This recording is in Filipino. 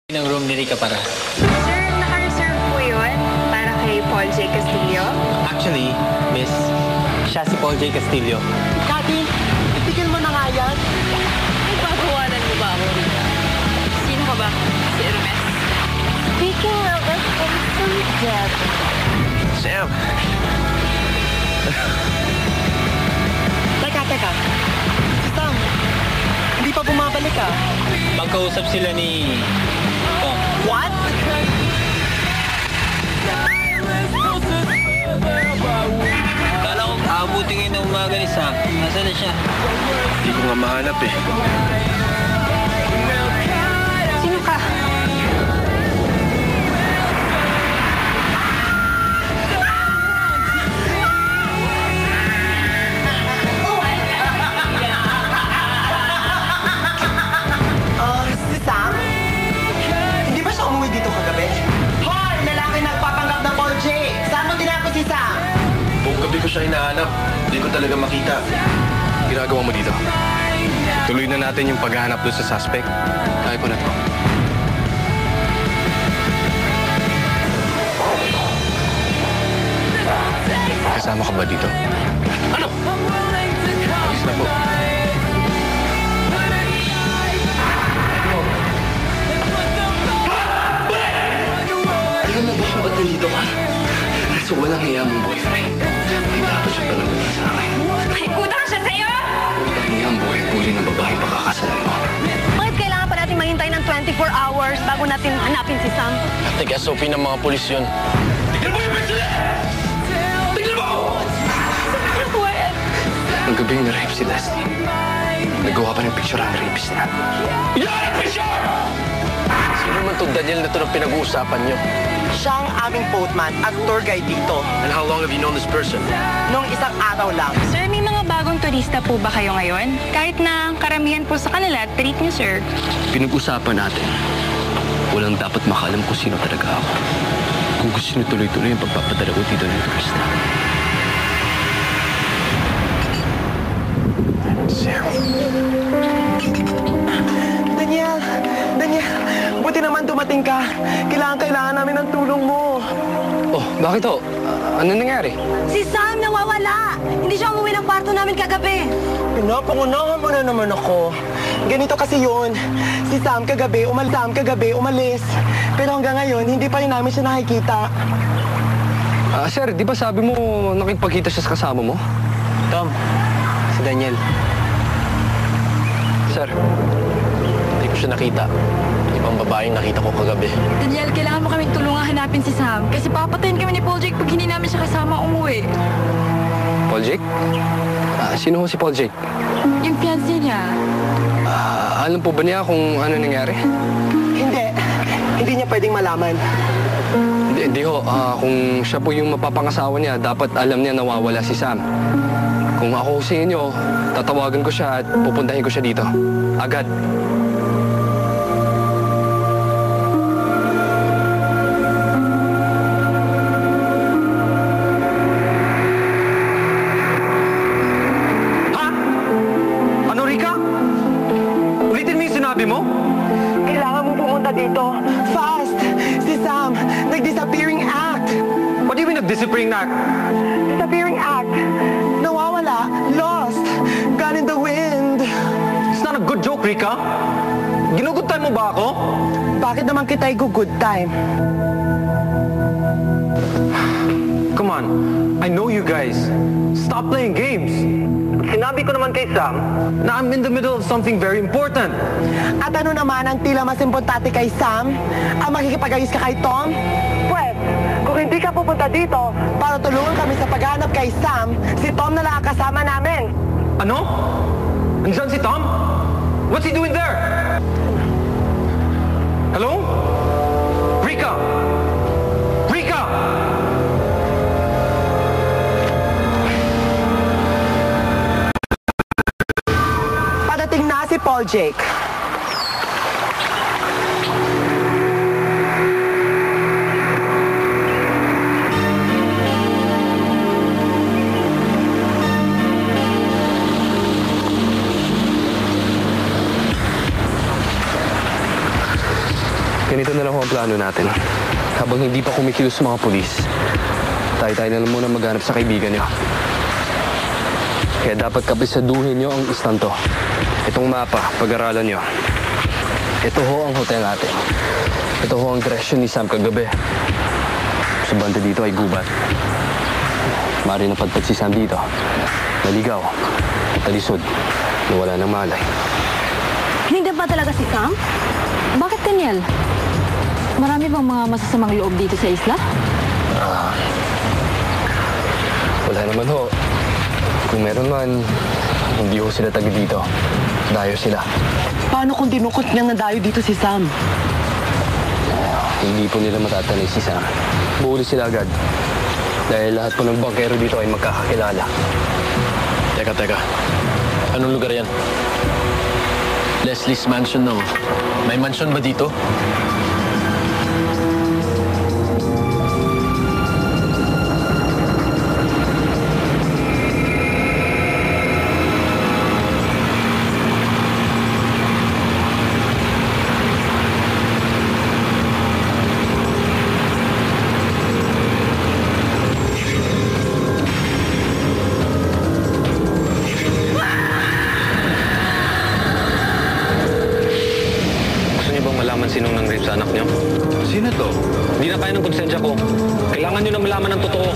ng room ni Rica para. Sir, naka-reserve po yun para kay Paul J. Castillo. Actually, miss, siya si Paul J. Castillo. Cathy, itigil mo na nga yan. Ay, babawalan mo ba ako, Rica? Sino ka ba? Si Hermes? Speaking of it, some dead. Sam! Teka. Si Sam, hindi pa bumabalik ah. Magkausap sila ni Tom. What? Kala ko aabuti ngayon ng umaga ni Sam. Nasaan na siya? Hindi ko nga mahanap eh. Sino ka? Si Sam? Hindi ba siya umuwi dito kagabi? Hoy! Lalaki nagpapanggap ng Paul J. Saan mo tinapos si Sam? Buong gabi ko siya hinahanap. Hindi ko talaga makita. Ginagawa mo dito? Tuloy na natin yung paghahanap doon sa suspect. Kaya ko na to. Kasama ka ba dito? Ano? Alis na po. Alam mo ba kung ba't nandito ka? So walang hiya mong boyfriend. May dapat siya palamunan sa akin. Ay, utang siya sa'yo! Utang niya ang buhay-huli ng babae pakakasalan mo. Bakit kailangan pa natin maghintay ng 24 hours bago natin hanapin si Sam? Nag-SOP ng mga pulis yun. Tignan mo yung person! Tignan mo! What? Ang gabi yung na-rape si Leslie. Nagawa pa ng picture ang rapist niya. Yan ang picture! Sino man to Daniel na to na pinag-uusapan niyo? Siya ang aming boatman at tour guide dito. And how long have you known this person? Noong isang araw lang. Sir, may mga bagong turista po ba kayo ngayon? Kahit na karamihan po sa kanila, treat niyo, sir. Pinag-usapan natin. Walang dapat makalam kung sino talaga ako. Kung gusto niyo tuloy-tuloy ang pagpapadala ko dito ng turista. Sam. Daniel, buti naman dumating ka. Kailangan namin ng tulong mo. Oh, bakit ho? Ano nangyari? Si Sam nawawala! Hindi siya umuwi ng kwarto namin kagabi. Pinapangunahan mo na naman ako. Ganito kasi yun. Si Sam kagabi umalis. Pero hanggang ngayon, hindi pa rin namin siya nakikita. Sir, di ba sabi mo nakipagkita siya sa kasama mo? Tom, si Daniel. Sir, hindi ko siya nakita. Ibang babaeng nakita ko kagabi. Daniel, kailangan mo kaming tulungan hanapin si Sam. Kasi papatayin kami ni Paul Jake pag hindi namin siya kasama umuwi. Paul Jake? Sino ho si Paul Jake? Yung fiancé niya. Alam po ba niya kung ano nangyari? Hindi niya pwedeng malaman. Hindi ho. Kung siya po yung mapapangasawa niya, dapat alam niya nawawala si Sam. Kung ako sa inyo, tatawagan ko siya at pupuntahin ko siya dito. Agad. Ano, Rica? Ulitin mo yung sinabi mo? Kailangan mo pumunta dito. Fast! Si Sam, nag-disappearing act. What do you mean nag-disappearing act? Disappearing act. Nawawala. Lost. Gone in the wind. It's not a good joke, Rica. Ginugood time mo ba ako? Bakit naman kita i-good time? Come on. I know you guys. Stop playing games. Sinabi ko naman kay Sam na I'm in the middle of something very important. At ano naman ang tila mas importante kay Sam? Ang makikipag-ayos ka kay Tom? Pwes, kung hindi ka pupunta dito para tulungan kami sa paghanap kay Sam, si Tom na lang ang kasama namin. Ano? Andiyan si Tom? What's he doing there? Hello? Rica! Rica! Padating na si Paul Jake. Ganito na lang ho ang plano natin. Habang hindi pa kumikilos sa mga pulis, tayo-tayo na lang muna maghanap sa kaibigan niyo. Kaya dapat kabisaduhin niyo ang istanto. Itong mapa, pag-aralan niyo. Ito ho ang hotel natin. Ito ho ang direksyon ni Sam kagabi. Sa banda dito ay gubat. Mari napadpad si Sam dito. Naligaw. Talisod. Nawala ng malay. Hindi ba talaga si Sam? Bakit Daniel? Marami bang mga masasamang loob dito sa isla? Wala naman ho. Kung meron man, hindi ho sila taga dito. Dayo sila. Paano kung dinukot niyang nadayo dito si Sam? Hindi po nila matatanay si Sam. Buhuli sila agad. Dahil lahat po ng bangkero dito ay magkakakilala. Teka. Anong lugar yan? Leslie's Mansion no? May mansion ba dito? Gusto niyo bang malaman sinong nang-rape sa anak niyo? Sino to? Hindi na kaya ng konsensya ko. Kailangan niyo na malaman ang totoo.